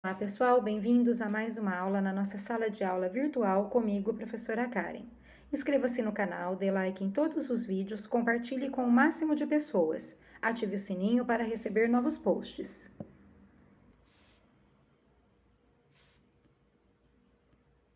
Olá pessoal, bem-vindos a mais uma aula na nossa sala de aula virtual comigo, professora Karen. Inscreva-se no canal, dê like em todos os vídeos, compartilhe com o máximo de pessoas. Ative o sininho para receber novos posts.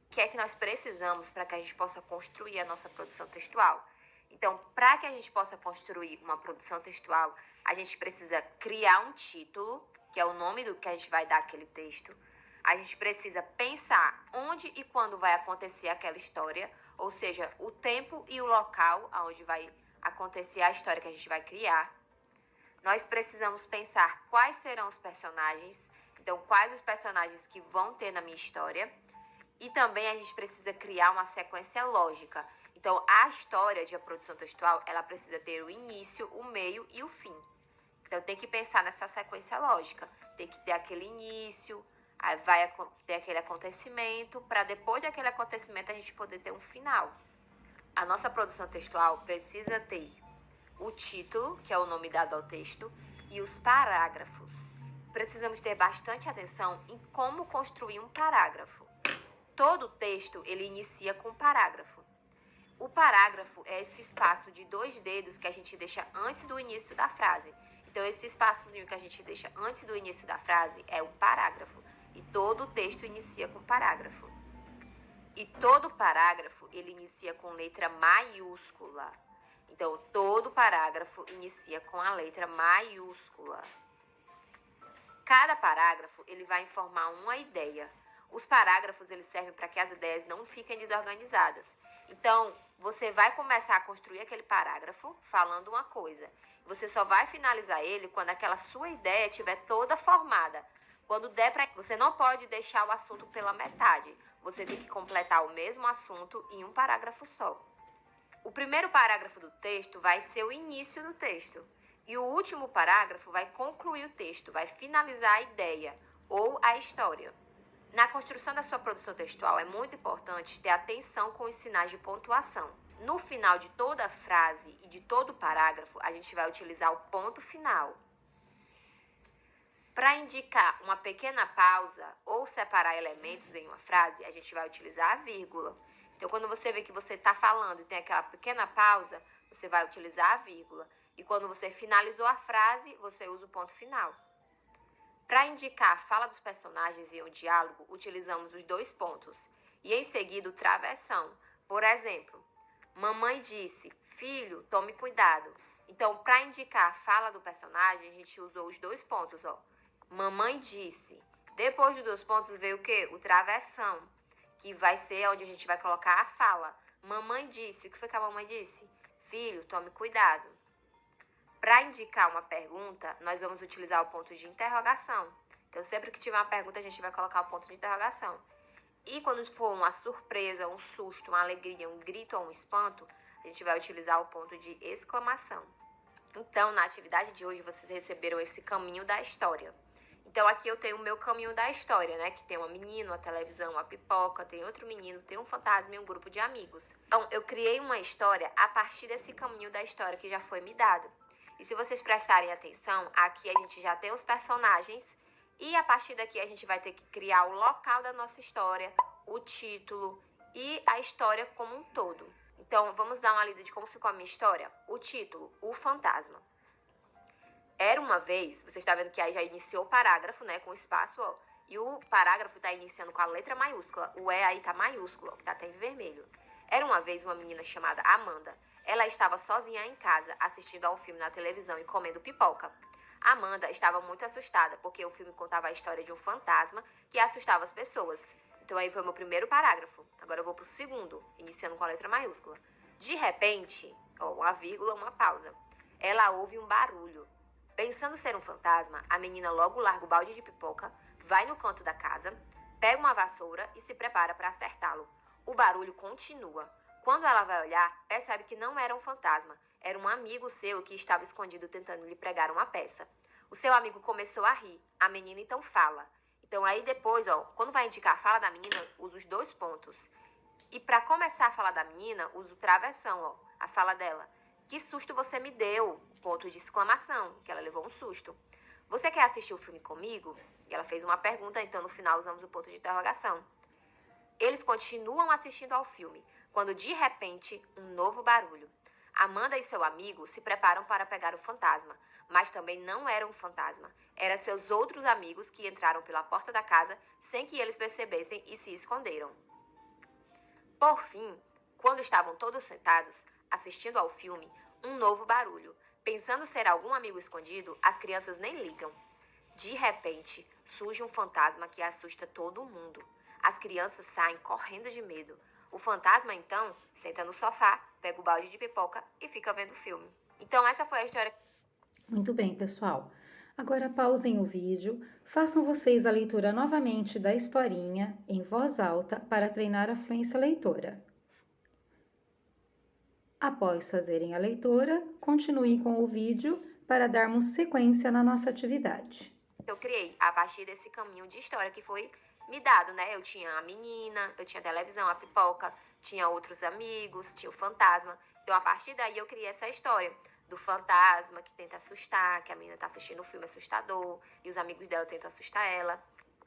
O que é que nós precisamos para que a gente possa construir a nossa produção textual? Então, para que a gente possa construir uma produção textual, a gente precisa criar um título, que é o nome do que a gente vai dar àquele texto. A gente precisa pensar onde e quando vai acontecer aquela história, ou seja, o tempo e o local onde vai acontecer a história que a gente vai criar. Nós precisamos pensar quais serão os personagens, então quais os personagens que vão ter na minha história. E também a gente precisa criar uma sequência lógica. Então, a história de a produção textual, ela precisa ter o início, o meio e o fim. Então, tem que pensar nessa sequência lógica. Tem que ter aquele início, aí vai ter aquele acontecimento, para depois daquele acontecimento a gente poder ter um final. A nossa produção textual precisa ter o título, que é o nome dado ao texto, e os parágrafos. Precisamos ter bastante atenção em como construir um parágrafo. Todo texto ele inicia com um parágrafo. O parágrafo é esse espaço de 2 dedos que a gente deixa antes do início da frase. Então, esse espaçozinho que a gente deixa antes do início da frase é um parágrafo. E todo o texto inicia com parágrafo. E todo parágrafo ele inicia com letra maiúscula. Então, todo parágrafo inicia com a letra maiúscula. Cada parágrafo ele vai informar uma ideia. Os parágrafos eles servem para que as ideias não fiquem desorganizadas. Então, você vai começar a construir aquele parágrafo falando uma coisa. Você só vai finalizar ele quando aquela sua ideia estiver toda formada. Quando der para... Você não pode deixar o assunto pela metade. Você tem que completar o mesmo assunto em um parágrafo só. O primeiro parágrafo do texto vai ser o início do texto. E o último parágrafo vai concluir o texto, vai finalizar a ideia ou a história. Na construção da sua produção textual, é muito importante ter atenção com os sinais de pontuação. No final de toda a frase e de todo o parágrafo, a gente vai utilizar o ponto final. Para indicar uma pequena pausa ou separar elementos em uma frase, a gente vai utilizar a vírgula. Então, quando você vê que você está falando e tem aquela pequena pausa, você vai utilizar a vírgula. E quando você finalizou a frase, você usa o ponto final. Para indicar a fala dos personagens em um diálogo, utilizamos os 2 pontos. E em seguida o travessão. Por exemplo, mamãe disse, filho, tome cuidado. Então, para indicar a fala do personagem, a gente usou os 2 pontos, ó. Mamãe disse. Depois dos 2 pontos veio o quê? O travessão, que vai ser onde a gente vai colocar a fala. Mamãe disse. O que foi que a mamãe disse? Filho, tome cuidado. Para indicar uma pergunta, nós vamos utilizar o ponto de interrogação. Então, sempre que tiver uma pergunta, a gente vai colocar o ponto de interrogação. E quando for uma surpresa, um susto, uma alegria, um grito ou um espanto, a gente vai utilizar o ponto de exclamação. Então, na atividade de hoje, vocês receberam esse caminho da história. Então, aqui eu tenho o meu caminho da história, né? Que tem uma menina, uma televisão, uma pipoca, tem outro menino, tem um fantasma e um grupo de amigos. Então, eu criei uma história a partir desse caminho da história que já foi me dado. E se vocês prestarem atenção, aqui a gente já tem os personagens e a partir daqui a gente vai ter que criar o local da nossa história, o título e a história como um todo. Então, vamos dar uma lida de como ficou a minha história? O título, o fantasma. Era uma vez, você está vendo que aí já iniciou o parágrafo, né, com espaço, ó. E o parágrafo está iniciando com a letra maiúscula. O E aí tá maiúsculo, ó, que tá até em vermelho. Era uma vez uma menina chamada Amanda. Ela estava sozinha em casa, assistindo a um filme na televisão e comendo pipoca. Amanda estava muito assustada, porque o filme contava a história de um fantasma que assustava as pessoas. Então aí foi o meu primeiro parágrafo. Agora eu vou pro segundo, iniciando com a letra maiúscula. De repente, ó, uma vírgula, uma pausa. Ela ouve um barulho. Pensando ser um fantasma, a menina logo larga o balde de pipoca, vai no canto da casa, pega uma vassoura e se prepara para acertá-lo. O barulho continua. Quando ela vai olhar, percebe que não era um fantasma, era um amigo seu que estava escondido tentando lhe pregar uma peça. O seu amigo começou a rir, a menina então fala. Então aí depois, ó, quando vai indicar a fala da menina, usa os 2 pontos. E para começar a fala da menina, usa o travessão, ó, a fala dela. Que susto você me deu? Ponto de exclamação, que ela levou um susto. Você quer assistir o filme comigo? E ela fez uma pergunta, então no final usamos o ponto de interrogação. Eles continuam assistindo ao filme, quando de repente um novo barulho. Amanda e seu amigo se preparam para pegar o fantasma, mas também não era um fantasma. Eram seus outros amigos que entraram pela porta da casa sem que eles percebessem e se esconderam. Por fim, quando estavam todos sentados, assistindo ao filme, um novo barulho. Pensando ser algum amigo escondido, as crianças nem ligam. De repente, surge um fantasma que assusta todo mundo. As crianças saem correndo de medo. O fantasma, então, senta no sofá, pega o balde de pipoca e fica vendo o filme. Então, essa foi a história. Muito bem, pessoal. Agora pausem o vídeo, façam vocês a leitura novamente da historinha em voz alta para treinar a fluência leitora. Após fazerem a leitura, continuem com o vídeo para darmos sequência na nossa atividade. Eu criei a partir desse caminho de história que foi me dado, né? Eu tinha a menina, eu tinha a televisão, a pipoca, tinha outros amigos, tinha o fantasma. Então, a partir daí, eu criei essa história do fantasma que tenta assustar, que a menina tá assistindo um filme assustador e os amigos dela tentam assustar ela.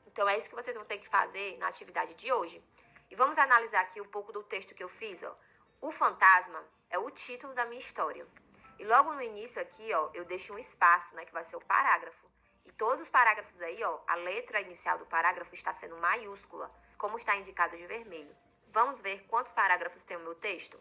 Então, é isso que vocês vão ter que fazer na atividade de hoje. E vamos analisar aqui um pouco do texto que eu fiz, ó. O fantasma é o título da minha história. E logo no início aqui, ó, eu deixo um espaço, né, que vai ser o parágrafo. E todos os parágrafos aí, ó, a letra inicial do parágrafo está sendo maiúscula, como está indicado de vermelho. Vamos ver quantos parágrafos tem o meu texto?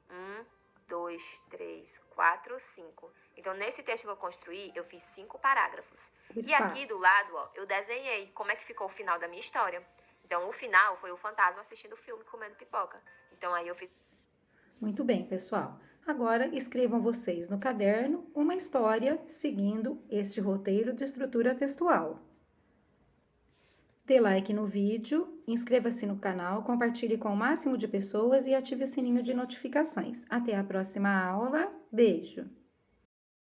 1, 2, 3, 4, 5. Então, nesse texto que eu construí, eu fiz 5 parágrafos. Espaço. E aqui do lado, ó, eu desenhei como é que ficou o final da minha história. Então, o final foi o fantasma assistindo o filme comendo pipoca. Então, aí eu fiz... Muito bem, pessoal. Agora escrevam vocês no caderno uma história seguindo este roteiro de estrutura textual. Dê like no vídeo, inscreva-se no canal, compartilhe com o máximo de pessoas e ative o sininho de notificações. Até a próxima aula. Beijo!